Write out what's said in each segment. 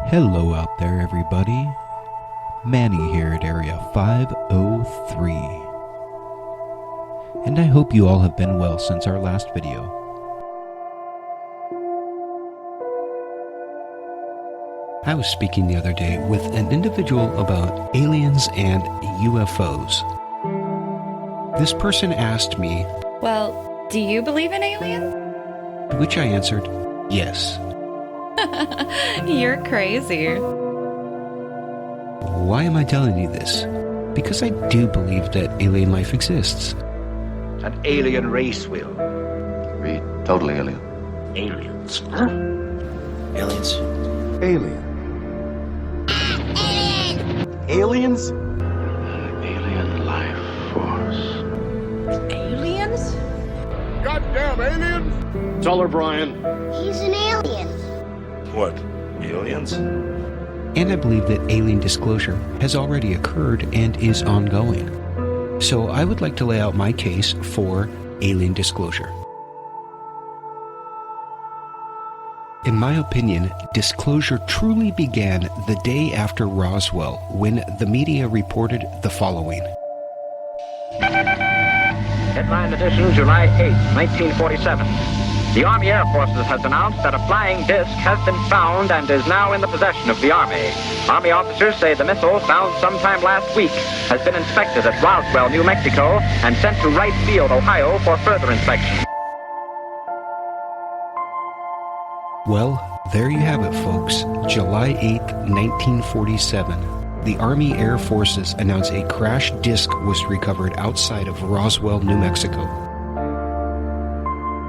Hello out there, everybody. Manny here at Area 503. And I hope you all have been well since our last video. I was speaking the other day with an individual about aliens and UFOs. This person asked me, well, do you believe in aliens? To which I answered, yes. You're crazy. Why am I telling you this? Because I do believe that alien life exists. An alien race will. Read totally alien. Aliens. Huh? Aliens. Alien. Aliens? An alien life force. Aliens? Goddamn aliens! Tell her, Brian. He's an alien. What? Aliens? And I believe that alien disclosure has already occurred and is ongoing. So I would like to lay out my case for alien disclosure. In my opinion, disclosure truly began the day after Roswell, when the media reported the following. Headline edition, July 8, 1947. The Army Air Forces has announced that a flying disc has been found and is now in the possession of the Army. Army officers say the missile, found sometime last week, has been inspected at Roswell, New Mexico, and sent to Wright Field, Ohio, for further inspection. Well, there you have it, folks. July 8th, 1947. The Army Air Forces announced a crash disc was recovered outside of Roswell, New Mexico.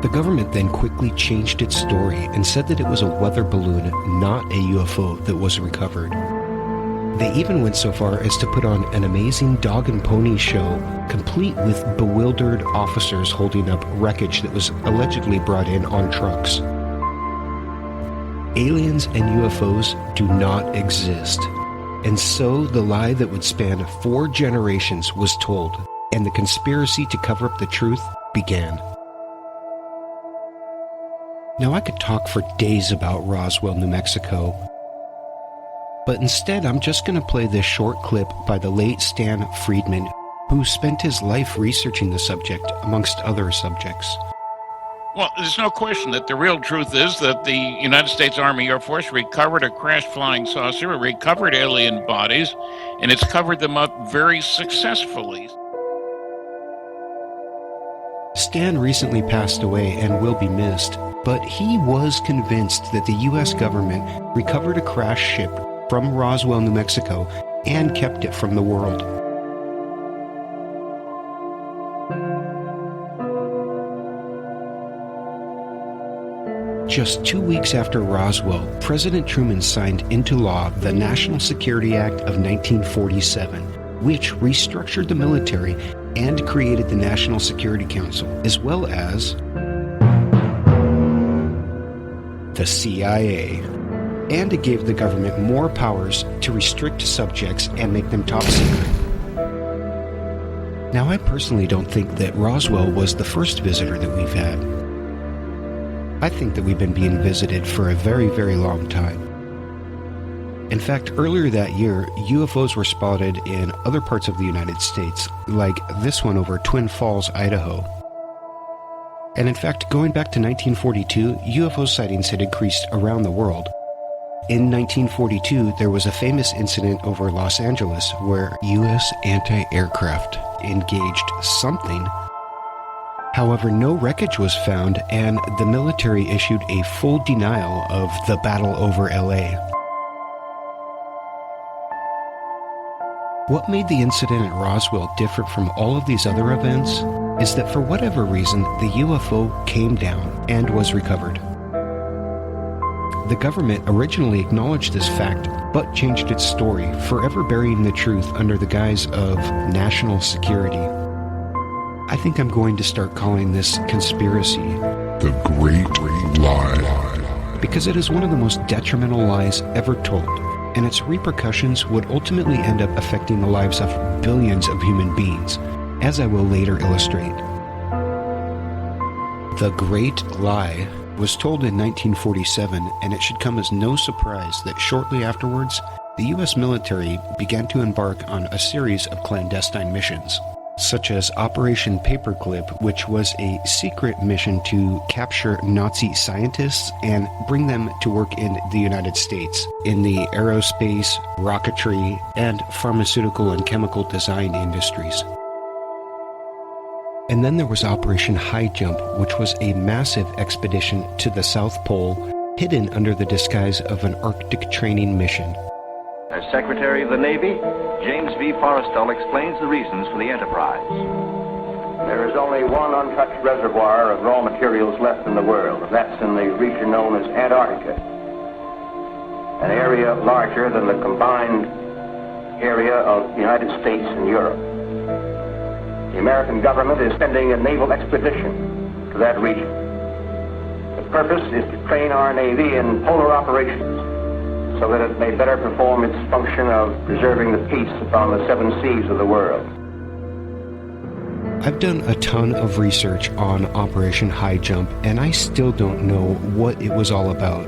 The government then quickly changed its story and said that it was a weather balloon, not a UFO, that was recovered. They even went so far as to put on an amazing dog and pony show, complete with bewildered officers holding up wreckage that was allegedly brought in on trucks. Aliens and UFOs do not exist. And so the lie that would span 4 generations was told, and the conspiracy to cover up the truth began. Now, I could talk for days about Roswell, New Mexico, but instead I'm just going to play this short clip by the late Stan Friedman, who spent his life researching the subject, amongst other subjects. Well, there's no question that the real truth is that the United States Army Air Force recovered a crashed flying saucer, it recovered alien bodies, and it's covered them up very successfully. Stan recently passed away and will be missed, but he was convinced that the U.S. government recovered a crashed ship from Roswell, New Mexico, and kept it from the world. Just 2 weeks after Roswell, President Truman signed into law the National Security Act of 1947, which restructured the military and created the National Security Council, as well as the CIA. And it gave the government more powers to restrict subjects and make them top secret. Now, I personally don't think that Roswell was the first visitor that we've had. I think that we've been being visited for a very, very long time. In fact, earlier that year, UFOs were spotted in other parts of the United States, like this one over Twin Falls, Idaho. And in fact, going back to 1942, UFO sightings had increased around the world. In 1942, there was a famous incident over Los Angeles where U.S. anti-aircraft engaged something. However, no wreckage was found, and the military issued a full denial of the battle over LA. What made the incident at Roswell different from all of these other events is that for whatever reason, the UFO came down and was recovered. The government originally acknowledged this fact, but changed its story, forever burying the truth under the guise of national security. I think I'm going to start calling this conspiracy The Great Lie. because it is one of the most detrimental lies ever told, and its repercussions would ultimately end up affecting the lives of billions of human beings, as I will later illustrate. The Great Lie was told in 1947, and it should come as no surprise that shortly afterwards, the U.S. military began to embark on a series of clandestine missions, such as Operation Paperclip, which was a secret mission to capture Nazi scientists and bring them to work in the United States in the aerospace, rocketry, and pharmaceutical and chemical design industries. And then there was Operation HighJump, which was a massive expedition to the South Pole, hidden under the disguise of an Arctic training mission. As Secretary of the Navy, James V. Forrestal explains the reasons for the enterprise. There is only one untouched reservoir of raw materials left in the world, and that's in the region known as Antarctica, an area larger than the combined area of the United States and Europe. The American government is sending a naval expedition to that region. The purpose is to train our Navy in polar operations so that it may better perform its function of preserving the peace upon the seven seas of the world. I've done a ton of research on Operation HighJump, and I still don't know what it was all about.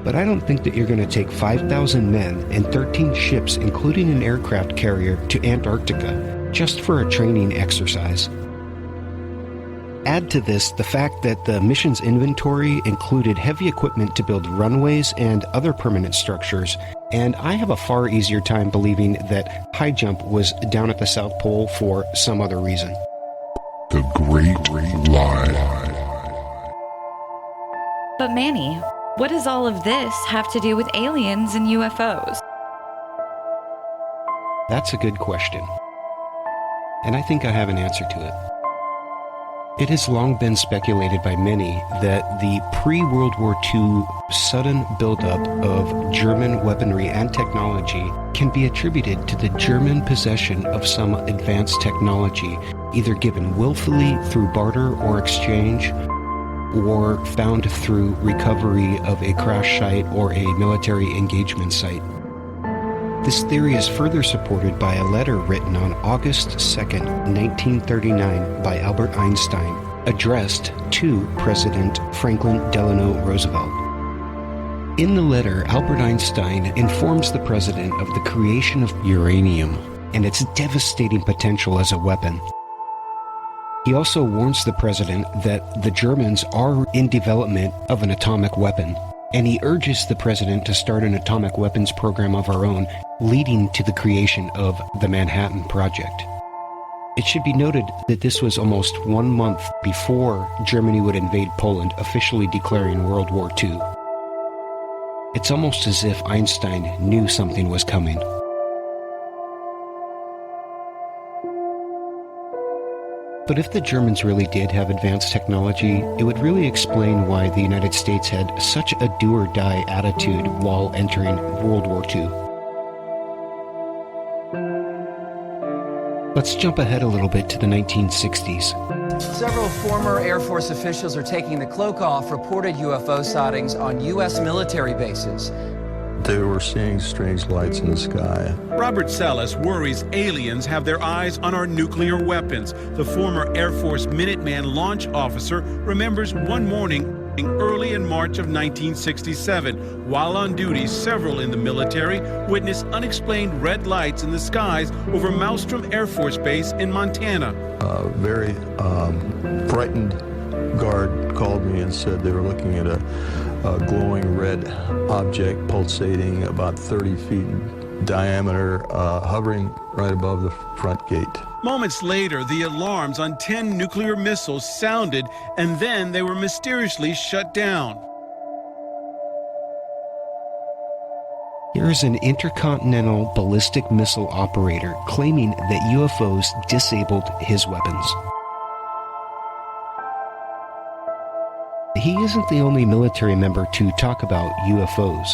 But I don't think that you're going to take 5,000 men and 13 ships, including an aircraft carrier, to Antarctica just for a training exercise. Add to this the fact that the mission's inventory included heavy equipment to build runways and other permanent structures, and I have a far easier time believing that HighJump was down at the South Pole for some other reason. The Great Lie. But Manny, what does all of this have to do with aliens and UFOs? That's a good question, and I think I have an answer to it. It has long been speculated by many that the pre-World War II sudden buildup of German weaponry and technology can be attributed to the German possession of some advanced technology, either given willfully through barter or exchange, or found through recovery of a crash site or a military engagement site. This theory is further supported by a letter written on August 2nd, 1939 by Albert Einstein, addressed to President Franklin Delano Roosevelt. In the letter, Albert Einstein informs the president of the creation of uranium and its devastating potential as a weapon. He also warns the president that the Germans are in development of an atomic weapon, and he urges the president to start an atomic weapons program of our own, leading to the creation of the Manhattan Project. It should be noted that this was almost 1 month before Germany would invade Poland, officially declaring World War II. It's almost as if Einstein knew something was coming. But if the Germans really did have advanced technology, it would really explain why the United States had such a do-or-die attitude while entering World War II. Let's jump ahead a little bit to the 1960s. Several former Air Force officials are taking the cloak off reported UFO sightings on U.S. military bases. They were seeing strange lights in the sky. Robert Salas worries aliens have their eyes on our nuclear weapons. The former Air Force Minuteman launch officer remembers one morning early in March of 1967. While on duty, several in the military witnessed unexplained red lights in the skies over Malstrom Air Force Base in Montana. A very frightened guard called me and said they were looking at a glowing red object pulsating about 30 feet in diameter, hovering right above the front gate. Moments later, the alarms on 10 nuclear missiles sounded, and then they were mysteriously shut down. Here is an intercontinental ballistic missile operator claiming that UFOs disabled his weapons. He isn't the only military member to talk about UFOs.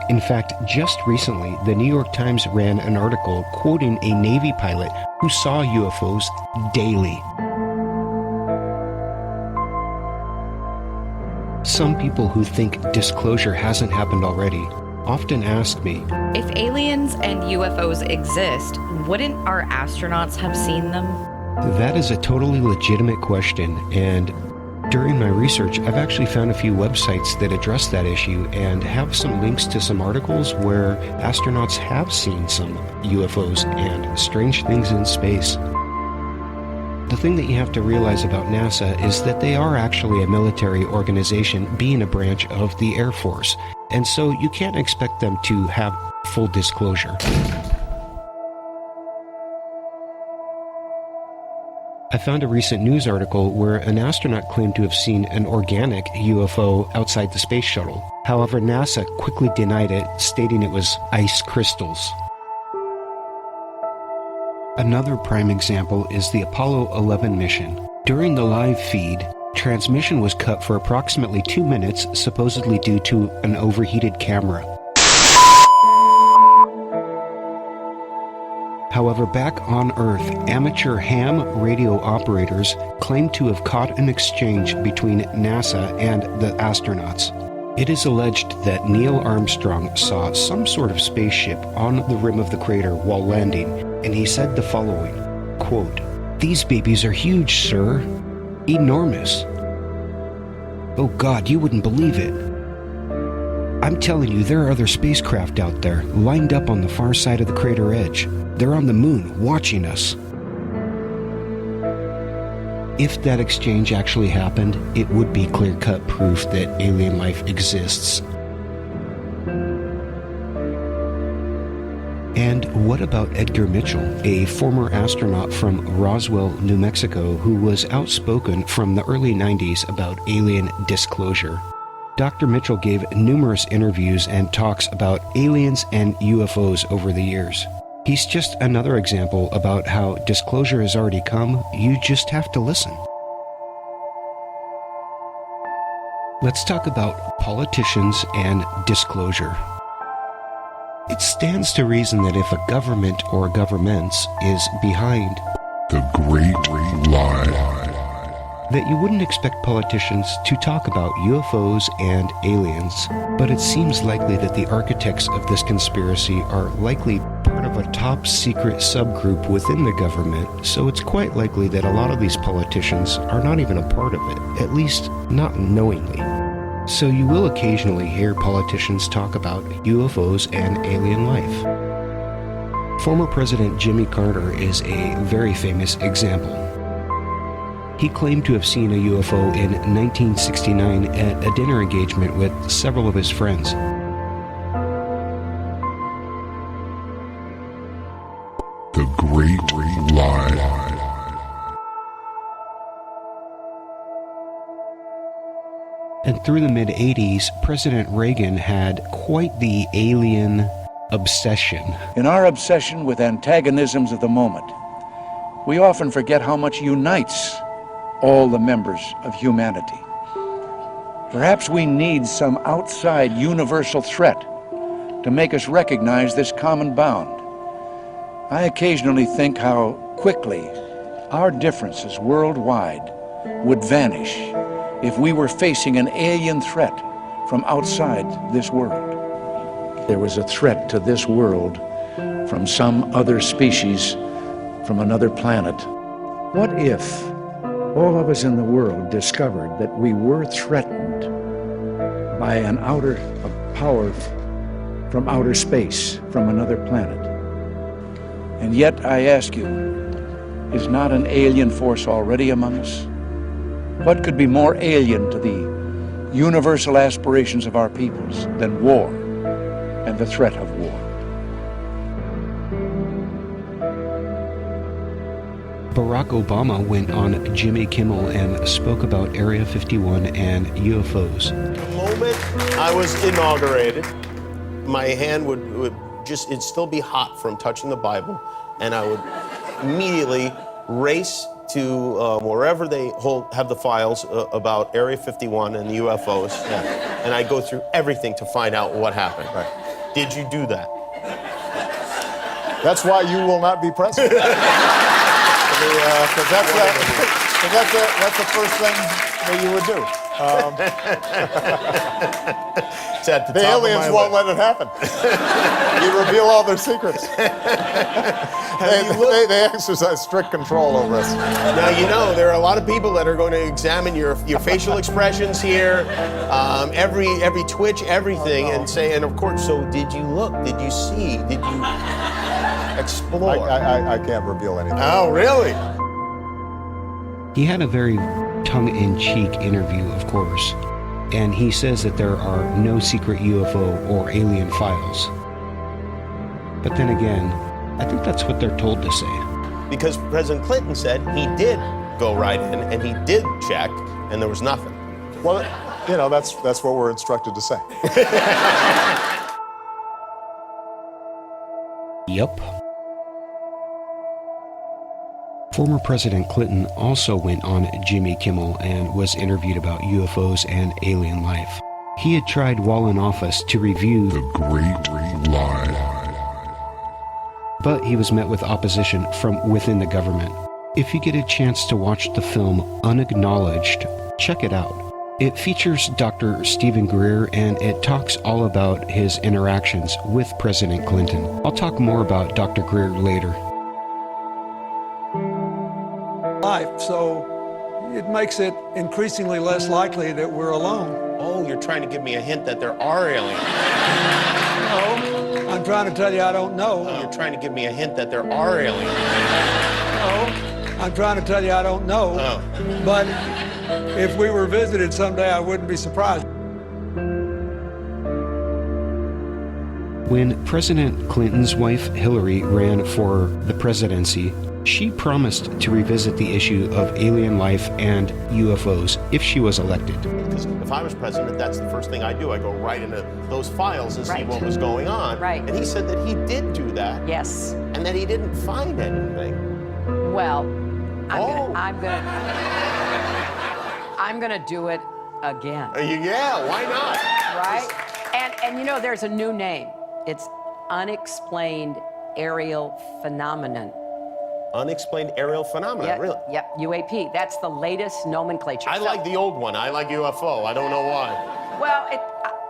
In fact, just recently, the New York Times ran an article quoting a Navy pilot who saw UFOs daily. Some people who think disclosure hasn't happened already often ask me, if aliens and UFOs exist, wouldn't our astronauts have seen them? That is a totally legitimate question, and During my research, I've actually found a few websites that address that issue and have some links to some articles where astronauts have seen some UFOs and strange things in space. The thing that you have to realize about NASA is that they are actually a military organization, being a branch of the Air Force, and so you can't expect them to have full disclosure. I found a recent news article where an astronaut claimed to have seen an organic UFO outside the space shuttle. However, NASA quickly denied it, stating it was ice crystals. Another prime example is the Apollo 11 mission. During the live feed, transmission was cut for approximately 2 minutes, supposedly due to an overheated camera. However, back on Earth, amateur ham radio operators claim to have caught an exchange between NASA and the astronauts. It is alleged that Neil Armstrong saw some sort of spaceship on the rim of the crater while landing, and he said the following, quote, "These babies are huge, sir. Enormous. Oh God, you wouldn't believe it. I'm telling you, there are other spacecraft out there, lined up on the far side of the crater edge. They're on the moon, watching us." If that exchange actually happened, it would be clear-cut proof that alien life exists. And what about Edgar Mitchell, a former astronaut from Roswell, New Mexico, who was outspoken from the early 90s about alien disclosure? Dr. Mitchell gave numerous interviews and talks about aliens and UFOs over the years. He's just another example about how disclosure has already come, you just have to listen. Let's talk about politicians and disclosure. It stands to reason that if a government or governments is behind the great lie, that you wouldn't expect politicians to talk about UFOs and aliens, but it seems likely that the architects of this conspiracy are likely part of a top secret subgroup within the government, so it's quite likely that a lot of these politicians are not even a part of it, at least not knowingly. So you will occasionally hear politicians talk about UFOs and alien life. Former President Jimmy Carter is a very famous example. He claimed to have seen a UFO in 1969 at a dinner engagement with several of his friends. The great lie. And through the mid-'80s, President Reagan had quite the alien obsession. In our obsession with antagonisms of the moment, we often forget how much unites all the members of humanity. Perhaps we need some outside universal threat to make us recognize this common bound. I occasionally think how quickly our differences worldwide would vanish if we were facing an alien threat from outside this world. There was a threat to this world from some other species, from another planet. What if all of us in the world discovered that we were threatened by an outer power from outer space, from another planet? And yet, I ask you, is not an alien force already among us? What could be more alien to the universal aspirations of our peoples than war and the threat of war? Barack Obama went on Jimmy Kimmel and spoke about Area 51 and UFOs. The moment I was inaugurated, my hand would just, it'd still be hot from touching the Bible, and I would immediately race to wherever they have the files about Area 51 and UFOs, and I go through everything to find out what happened. Right. Did you do that? That's why you will not be president. Because that's the first thing that you would do. The aliens won't let it happen. You reveal all their secrets. They exercise strict control over us. Now, you know, there are a lot of people that are going to examine your facial expressions here, every twitch, everything, and say, and of course, so did you look? Did you see? Did you explore? I can't reveal anything. Oh, really? He had a very tongue-in-cheek interview, of course, and he says that there are no secret UFO or alien files. But then again, I think that's what they're told to say. Because President Clinton said he did go right in and he did check, and there was nothing. Well, you know, that's what we're instructed to say. Yep. Former President Clinton also went on Jimmy Kimmel and was interviewed about UFOs and alien life. He had tried while in office to review The Great Lie, but he was met with opposition from within the government. If you get a chance to watch the film Unacknowledged, check it out. It features Dr. Stephen Greer, and it talks all about his interactions with President Clinton. I'll talk more about Dr. Greer later. Life, so it makes it increasingly less likely that we're alone. Oh, you're trying to give me a hint that there are aliens. No, I'm trying to tell you I don't know. Oh, you're trying to give me a hint that there are aliens. No, I'm trying to tell you I don't know. Oh. But if we were visited someday, I wouldn't be surprised. When President Clinton's wife Hillary ran for the presidency, she promised to revisit the issue of alien life and UFOs if she was elected. Because if I was president, that's the first thing I do. I go right into those files and see what was going on. Right. And he said that he did do that. Yes. And that he didn't find anything. Well, I'm gonna do it again. Yeah, why not? Right? And you know, there's a new name. It's unexplained aerial phenomenon. Unexplained aerial phenomenon, Yep, really? Yep, UAP. That's the latest nomenclature. I like the old one. I like UFO. I don't know why. Well,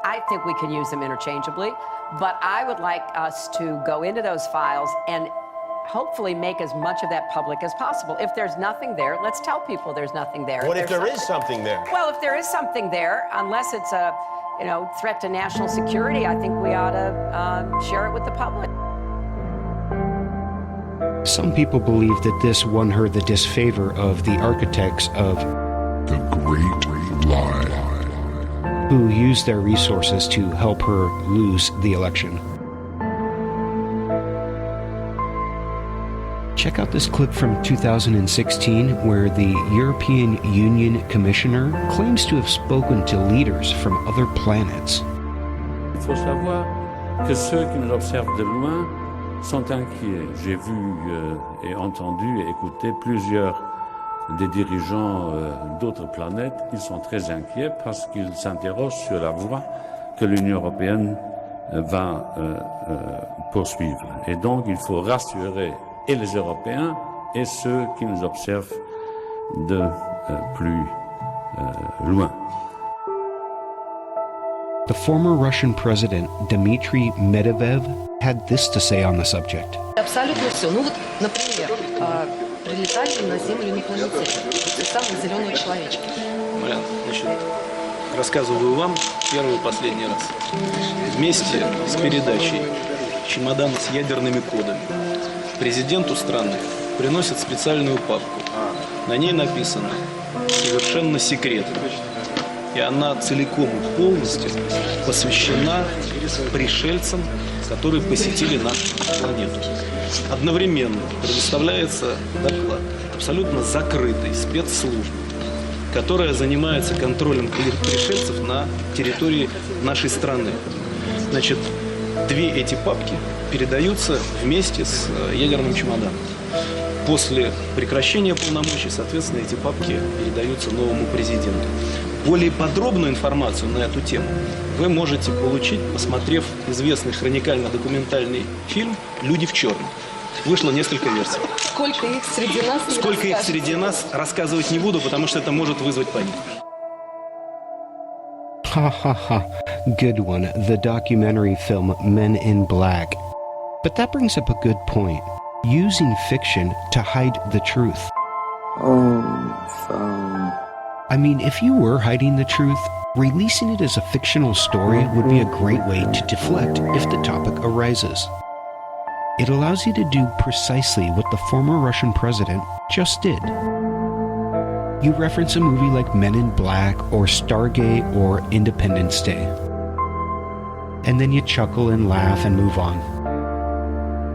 I think we can use them interchangeably, but I would like us to go into those files and hopefully make as much of that public as possible. If there's nothing there, let's tell people there's nothing there. What if there is something there? Well, if there is something there, unless it's a threat to national security, I think we ought to share it with the public. Some people believe that this won her the disfavor of the architects of The Great Lie, who used their resources to help her lose the election. Check out this clip from 2016 where the European Union Commissioner claims to have spoken to leaders from other planets. Il faut savoir que ceux qui nous observent de loin sont inquiets. J'ai vu et entendu et écouté plusieurs des dirigeants d'autres planètes. Ils sont très inquiets parce qu'ils s'interrogent sur la voie que l'Union européenne va poursuivre. Et donc, il faut rassurer et les Européens et ceux qui nous observent de plus loin. The former Russian president, Dmitry Medvedev, had this to say on the subject. Абсолютно все. Ну вот, например, прилетали на Землю инопланетяне, те самые зеленые человечки. Марьяна, значит, рассказываю вам первый и последний раз. Вместе с передачей чемодана с ядерными кодами президенту страны приносят специальную папку. На ней написано «Совершенно секретно». И она целиком и полностью посвящена пришельцам, которые посетили нашу планету. Одновременно предоставляется доклад абсолютно закрытой спецслужбы, которая занимается контролем пришельцев на территории нашей страны. Значит, две эти папки передаются вместе с ядерным чемоданом. После прекращения полномочий, соответственно, эти папки передаются новому президенту. Более подробную информацию на эту тему вы можете получить, посмотрев известный хроникально-документальный фильм «Люди в черном». Вышло несколько версий. Сколько их среди нас? Сколько их среди нас, рассказывать не буду, потому что это может вызвать панику. Ha ha ha. Good one. The documentary film Men in Black. But that brings up a good point. using fiction to hide the truth. I mean, if you were hiding the truth, releasing it as a fictional story would be a great way to deflect if the topic arises. It allows you to do precisely what the former Russian president just did. You reference a movie like Men in Black or Stargate or Independence Day. And then you chuckle and laugh and move on.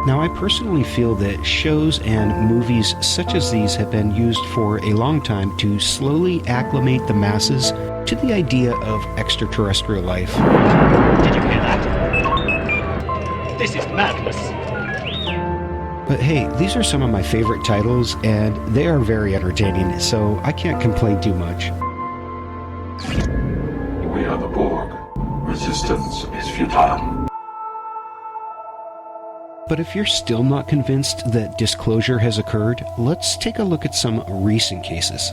Now, I personally feel that shows and movies such as these have been used for a long time to slowly acclimate the masses to the idea of extraterrestrial life. Did you hear that? This is madness. But hey, these are some of my favorite titles, and they are very entertaining, so I can't complain too much. We are the Borg. Resistance is futile. But if you're still not convinced that disclosure has occurred, let's take a look at some recent cases.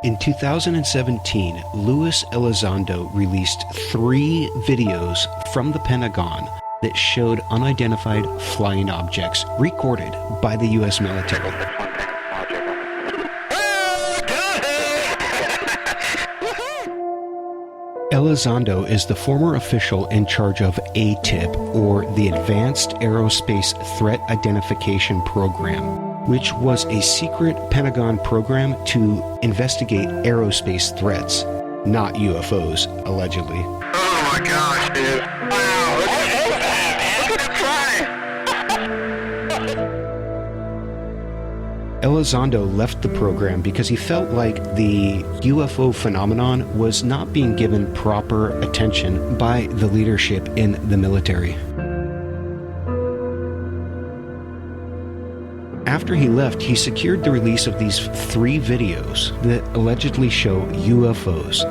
In 2017, Luis Elizondo released 3 videos from the Pentagon that showed unidentified flying objects recorded by the U.S. military. Elizondo is the former official in charge of AATIP, or the Advanced Aerospace Threat Identification Program, which was a secret Pentagon program to investigate aerospace threats, not UFOs, allegedly. Oh my gosh, dude. Wow, look at that, man. Look at him fly. Elizondo left the program because he felt like the UFO phenomenon was not being given proper attention by the leadership in the military. After he left, he secured the release of these 3 videos that allegedly show UFOs.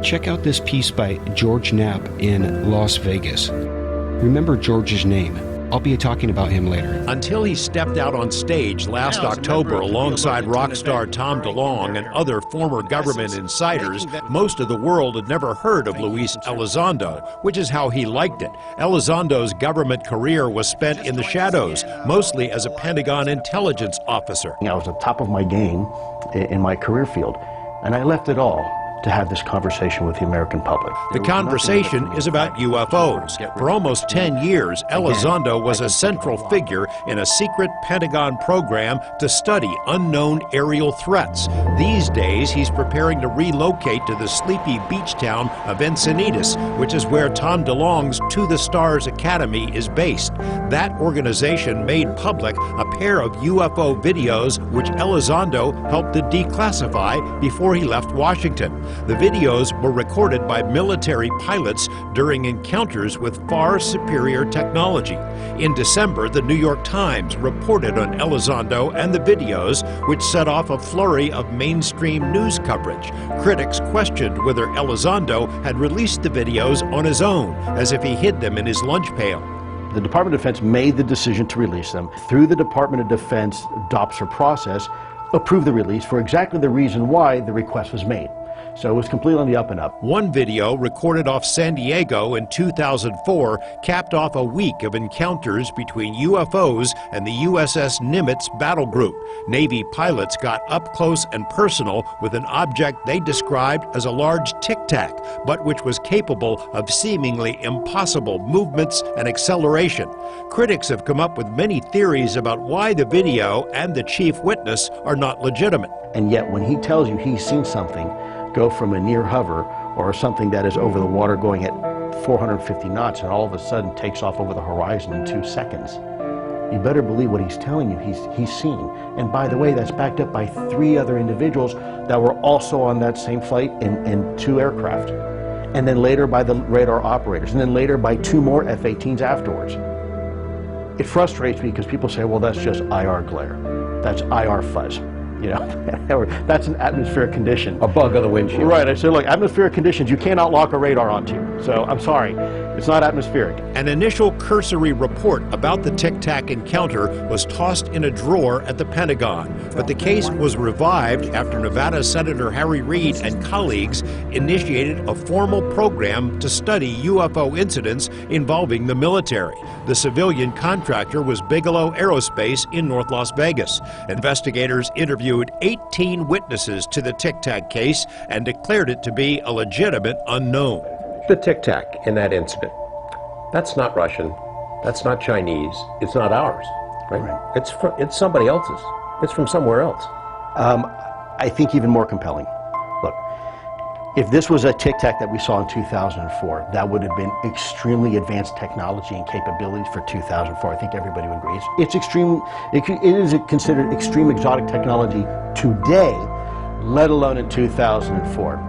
Check out this piece by George Knapp in Las Vegas. Remember George's name. I'll be talking about him later. Until he stepped out on stage last October alongside rock star Tom DeLonge and other former government insiders, most of the world had never heard of Luis Elizondo, which is how he liked it. Elizondo's government career was spent in the shadows, mostly as a Pentagon intelligence officer. I was at the top of my game in my career field, and I left it all to have this conversation with the American public. The conversation is about UFOs. For almost 10 years, Elizondo was a central figure in a secret Pentagon program to study unknown aerial threats. These days, he's preparing to relocate to the sleepy beach town of Encinitas, which is where Tom DeLonge's To the Stars Academy is based. That organization made public a pair of UFO videos which Elizondo helped to declassify before he left Washington. The videos were recorded by military pilots during encounters with far superior technology. In December, the New York Times reported on Elizondo and the videos, which set off a flurry of mainstream news coverage. Critics questioned whether Elizondo had released the videos on his own, as if he hid them in his lunch pail. The Department of Defense made the decision to release them. Through the Department of Defense DOPSR process, approved the release for exactly the reason why the request was made. So it was completely on the up and up. One video recorded off San Diego in 2004 capped off a week of encounters between UFOs and the USS Nimitz battle group. Navy pilots got up close and personal with an object they described as a large TicTac, but which was capable of seemingly impossible movements and acceleration. Critics have come up with many theories about why the video and the chief witness are not legitimate. And yet when he tells you he's seen something go from a near hover or something that is over the water going at 450 knots and all of a sudden takes off over the horizon in 2 seconds, you better believe what he's telling you he's seen. And by the way, that's backed up by 3 other individuals that were also on that same flight in 2 aircraft. And then later by the radar operators, and then later by 2 more F-18s afterwards. It frustrates me because people say, well, that's just IR glare. That's IR fuzz. You know, that's an atmospheric condition. A bug on the windshield. Right, I said, look, atmospheric conditions, you cannot lock a radar onto. So I'm sorry. It's not atmospheric. An initial cursory report about the TicTac encounter was tossed in a drawer at the Pentagon, but the case was revived after Nevada Senator Harry Reid and colleagues initiated a formal program to study UFO incidents involving the military. The civilian contractor was Bigelow Aerospace in North Las Vegas. Investigators interviewed 18 witnesses to the TicTac case and declared it to be a legitimate unknown. The TicTac in that incident, that's not Russian, that's not Chinese, it's not ours, right? It's somebody else's. It's from somewhere else. I think even more compelling. Look, if this was a TicTac that we saw in 2004, that would have been extremely advanced technology and capabilities for 2004. I think everybody would agree. It's extreme. It is considered extreme exotic technology today, let alone in 2004.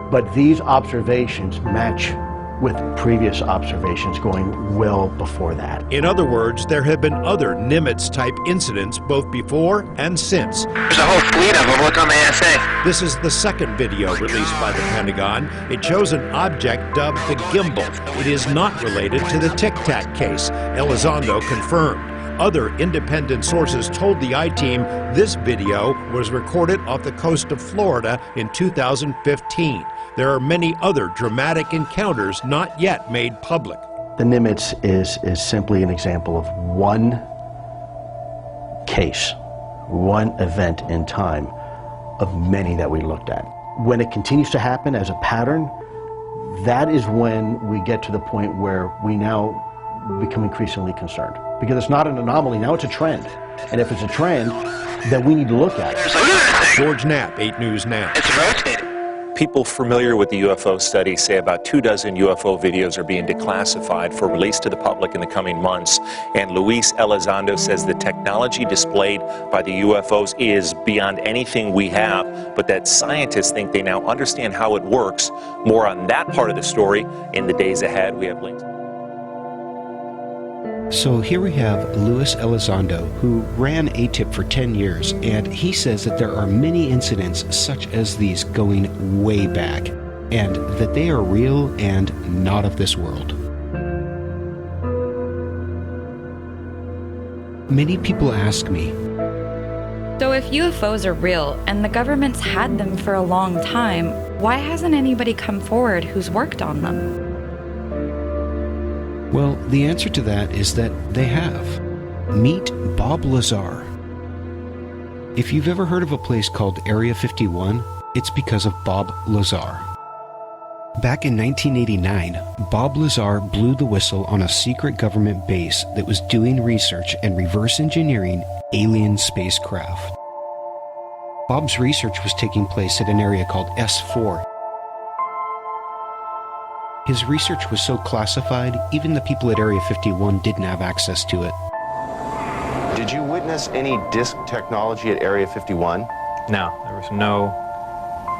But these observations match with previous observations going well before that. In other words, there have been other Nimitz-type incidents both before and since. There's a whole fleet of them. Look on the ASA. This is the second video released by the Pentagon. It shows an object dubbed the Gimbal. It is not related to the TicTac case, Elizondo confirmed. Other independent sources told the I-Team this video was recorded off the coast of Florida in 2015. There are many other dramatic encounters not yet made public. The Nimitz is simply an example of one case, one event in time of many that we looked at. When it continues to happen as a pattern, that is when we get to the point where we now become increasingly concerned. Because it's not an anomaly, now it's a trend. And if it's a trend, then we need to look at it. George Knapp, 8 News Now. It's rotating. People familiar with the UFO study say about 24 UFO videos are being declassified for release to the public in the coming months. And Luis Elizondo says the technology displayed by the UFOs is beyond anything we have, but that scientists think they now understand how it works. More on that part of the story in the days ahead. We have links. So here we have Luis Elizondo, who ran AATIP for 10 years, and he says that there are many incidents such as these going way back, and that they are real and not of this world. Many people ask me, so if UFOs are real and the government's had them for a long time, why hasn't anybody come forward who's worked on them? well, the answer to that is that they have. Meet Bob Lazar. If you've ever heard of a place called Area 51, it's because of Bob Lazar. Back in 1989, Bob Lazar blew the whistle on a secret government base that was doing research and reverse engineering alien spacecraft. Bob's research was taking place at an area called S4. His research was so classified, even the people at Area 51 didn't have access to it. Did you witness any disc technology at Area 51? No, there was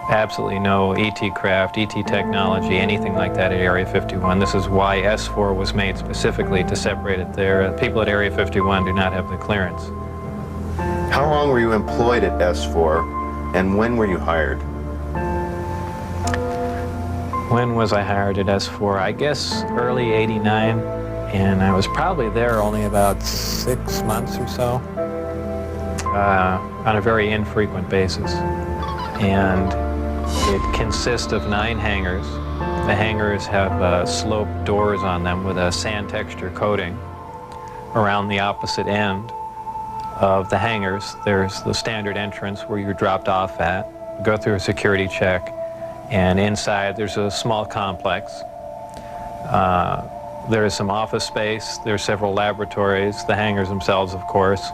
absolutely no ET craft, ET technology, anything like that at Area 51. This is why S4 was made specifically to separate it there. People at Area 51 do not have the clearance. How long were you employed at S4, and when were you hired? When was I hired at S4? I guess early '89, and I was probably there only about 6 months or so, on a very infrequent basis. And it consists of 9 hangars. The hangars have sloped doors on them with a sand texture coating. Around the opposite end of the hangars, there's the standard entrance where you're dropped off at, go through a security check, and inside there's a small complex. There is some office space, there's several laboratories, the hangars themselves, of course,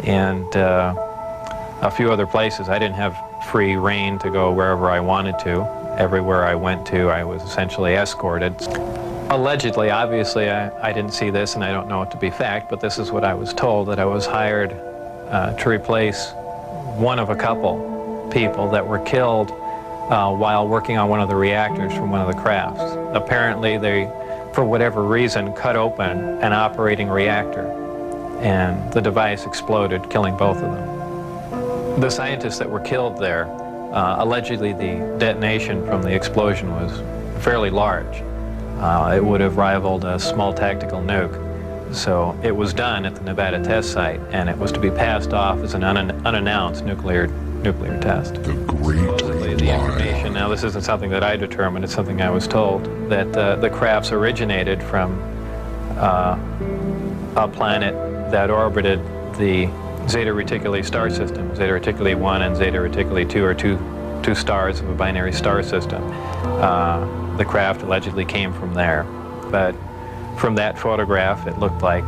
and a few other places. I didn't have free rein to go wherever I wanted to. Everywhere I went to, I was essentially escorted. Allegedly, obviously, I didn't see this and I don't know it to be fact, but this is what I was told, that I was hired to replace one of a couple people that were killed while working on one of the reactors from one of the crafts. Apparently, they, for whatever reason, cut open an operating reactor, and the device exploded, killing both of them. The scientists that were killed there, allegedly the detonation from the explosion was fairly large. It would have rivaled a small tactical nuke. So it was done at the Nevada test site, and it was to be passed off as an unannounced nuclear test. The great The information, now this isn't something that I determined, it's something I was told, that the crafts originated from a planet that orbited the Zeta Reticuli star system. Zeta Reticuli 1 and Zeta Reticuli 2 are two stars of a binary star system. The craft allegedly came from there. But from that photograph, it looked like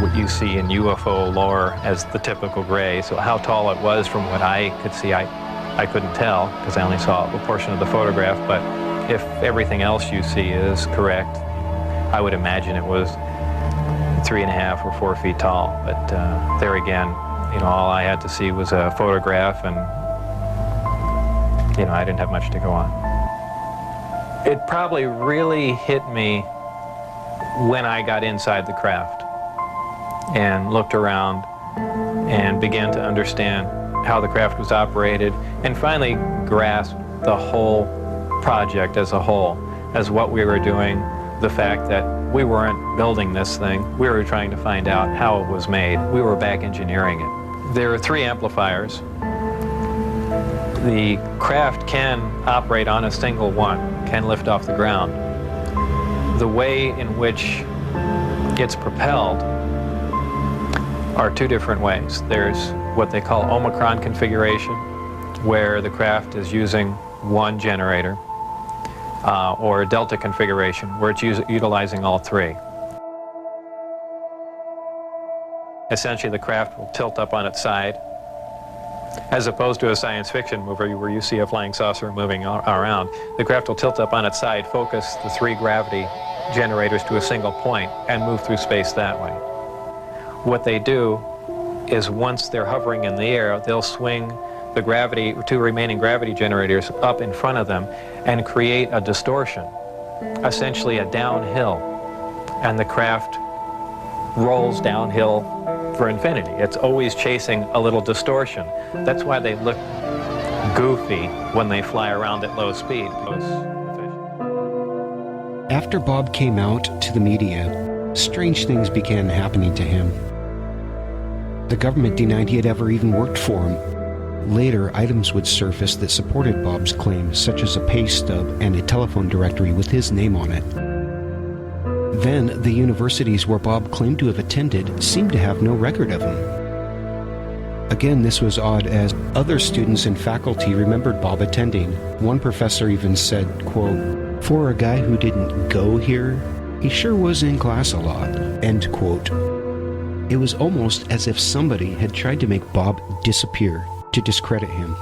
what you see in UFO lore as the typical gray. So how tall it was from what I could see, I couldn't tell because I only saw a portion of the photograph. But if everything else you see is correct, I would imagine it was 3.5 or 4 feet tall. But there again, all I had to see was a photograph, and I didn't have much to go on. It probably really hit me when I got inside the craft and looked around and began to understand how the craft was operated, and finally grasped the whole project as a whole, as what we were doing, the fact that we weren't building this thing, we were trying to find out how it was made. We were back engineering it. There are 3 amplifiers. The craft can operate on a single one, can lift off the ground. The way in which it's propelled are 2 different ways. There's what they call Omicron configuration, where the craft is using one generator, or Delta configuration, where it's utilizing all 3. Essentially, the craft will tilt up on its side, as opposed to a science fiction movie where you see a flying saucer moving around. The craft will tilt up on its side, focus the 3 gravity generators to a single point, and move through space that way. What they do is once they're hovering in the air, they'll swing the 2 remaining gravity generators up in front of them and create a distortion, essentially a downhill, and the craft rolls downhill for infinity. It's always chasing a little distortion. That's why they look goofy when they fly around at low speed. After Bob came out to the media, strange things began happening to him. The government denied he had ever even worked for him. Later, items would surface that supported Bob's claims, such as a pay stub and a telephone directory with his name on it. Then, the universities where Bob claimed to have attended seemed to have no record of him. Again, this was odd, as other students and faculty remembered Bob attending. One professor even said, quote, "For a guy who didn't go here, he sure was in class a lot," end quote. It was almost as if somebody had tried to make Bob disappear to discredit him.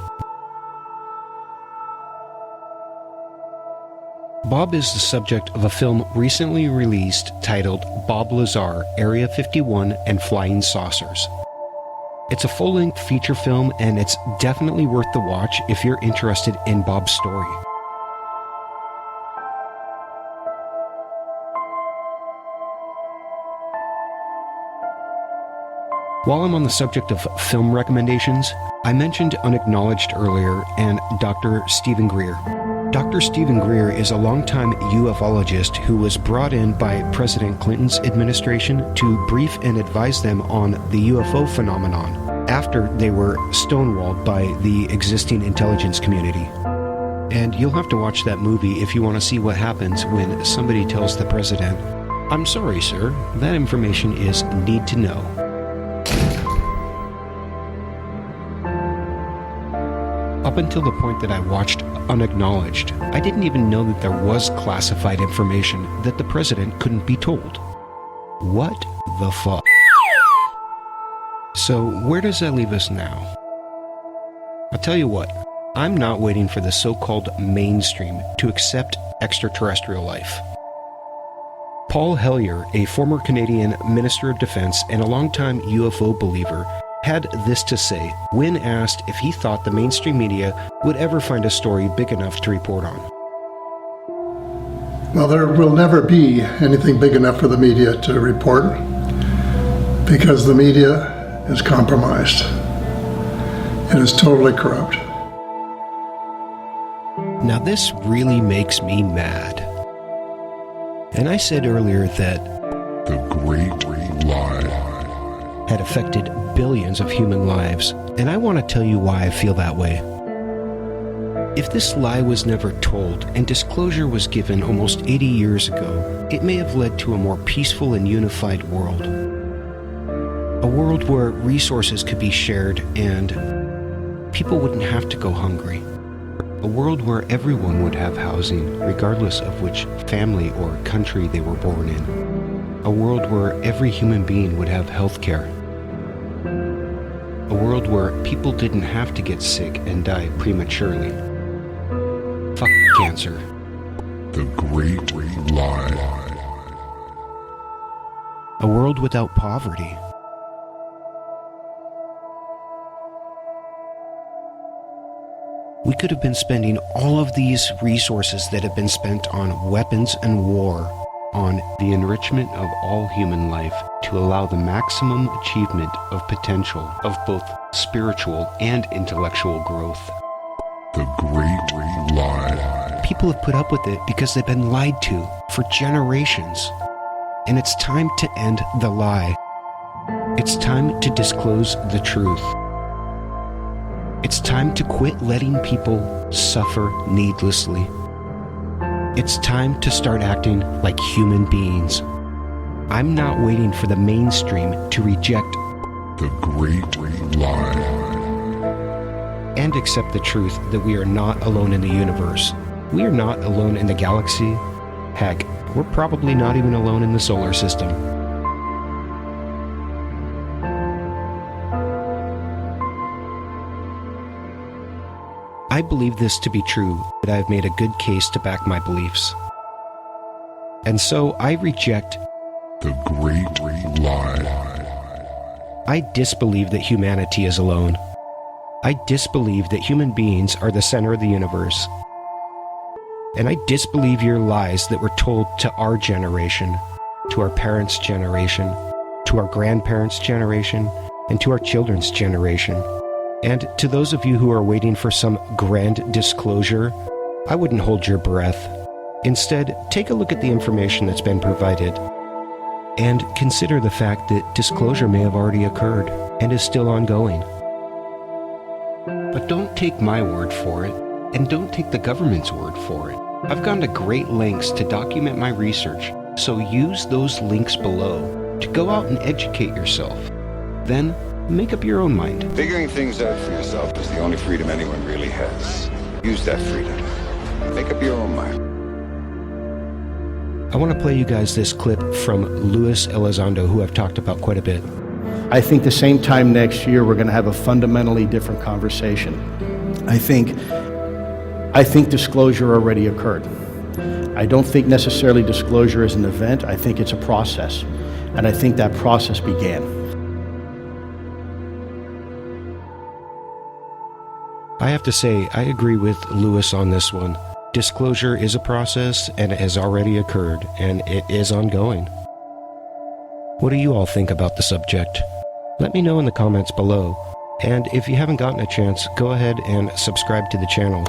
Bob is the subject of a film recently released titled Bob Lazar, Area 51 and Flying Saucers. It's a full-length feature film, and it's definitely worth the watch if you're interested in Bob's story. While I'm on the subject of film recommendations, I mentioned Unacknowledged earlier and Dr. Stephen Greer. Dr. Stephen Greer is a longtime ufologist who was brought in by President Clinton's administration to brief and advise them on the UFO phenomenon after they were stonewalled by the existing intelligence community. And you'll have to watch that movie if you want to see what happens when somebody tells the president, "I'm sorry, sir, that information is need to know." Up until the point that I watched Unacknowledged, I didn't even know that there was classified information that the president couldn't be told. What the fuck? So where does that leave us now? I'll tell you what, I'm not waiting for the so-called mainstream to accept extraterrestrial life. Paul Hellyer, a former Canadian Minister of Defense and a longtime UFO believer, had this to say when asked if he thought the mainstream media would ever find a story big enough to report on. Well, there will never be anything big enough for the media to report because the media is compromised. It is totally corrupt. Now this really makes me mad. And I said earlier that the Great Lie had affected billions of human lives, and I want to tell you why I feel that way. If this lie was never told and disclosure was given almost 80 years ago, it may have led to a more peaceful and unified world. A world where resources could be shared and people wouldn't have to go hungry. A world where everyone would have housing, regardless of which family or country they were born in. A world where every human being would have health care. A world where people didn't have to get sick and die prematurely. Fuck cancer. The Great Lie. A world without poverty. We could have been spending all of these resources that have been spent on weapons and war on the enrichment of all human life to allow the maximum achievement of potential of both spiritual and intellectual growth. The Great Lie. People have put up with it because they've been lied to for generations. And it's time to end the lie. It's time to disclose the truth. It's time to quit letting people suffer needlessly. It's time to start acting like human beings. I'm not waiting for the mainstream to reject the Great Lie and accept the truth that we are not alone in the universe. We are not alone in the galaxy. Heck, we're probably not even alone in the solar system. I believe this to be true, that I've made a good case to back my beliefs. And so I reject the Great Lie. I disbelieve that humanity is alone. I disbelieve that human beings are the center of the universe. And I disbelieve your lies that were told to our generation, to our parents' generation, to our grandparents' generation, and to our children's generation. And to those of you who are waiting for some grand disclosure, I wouldn't hold your breath. Instead, take a look at the information that's been provided and consider the fact that disclosure may have already occurred and is still ongoing. But don't take my word for it, and don't take the government's word for it. I've gone to great lengths to document my research, so use those links below to go out and educate yourself. Then, make up your own mind. Figuring things out for yourself is the only freedom anyone really has. Use that freedom. Make up your own mind. I want to play you guys this clip from Luis Elizondo, who I've talked about quite a bit. I think the same time next year we're going to have a fundamentally different conversation. I think disclosure already occurred. I don't think necessarily disclosure is an event. I think it's a process. And I think that process began. I have to say, I agree with Lewis on this one. Disclosure is a process, and it has already occurred, and it is ongoing. What do you all think about the subject? Let me know in the comments below. And if you haven't gotten a chance, go ahead and subscribe to the channel.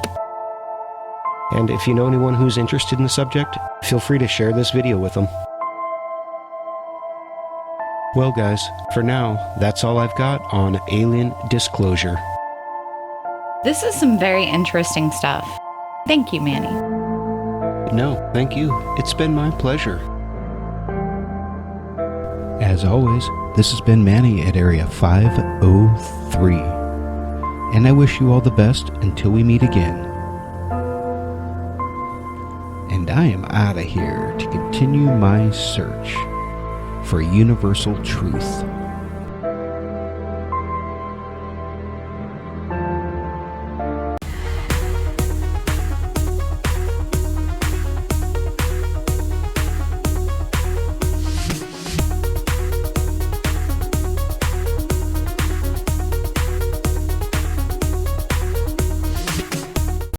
And if you know anyone who's interested in the subject, feel free to share this video with them. Well guys, for now, that's all I've got on alien disclosure. This is some very interesting stuff. Thank you, Manny. No, thank you. It's been my pleasure. As always, this has been Manny at Area 503. And I wish you all the best until we meet again. And I am out of here to continue my search for universal truth.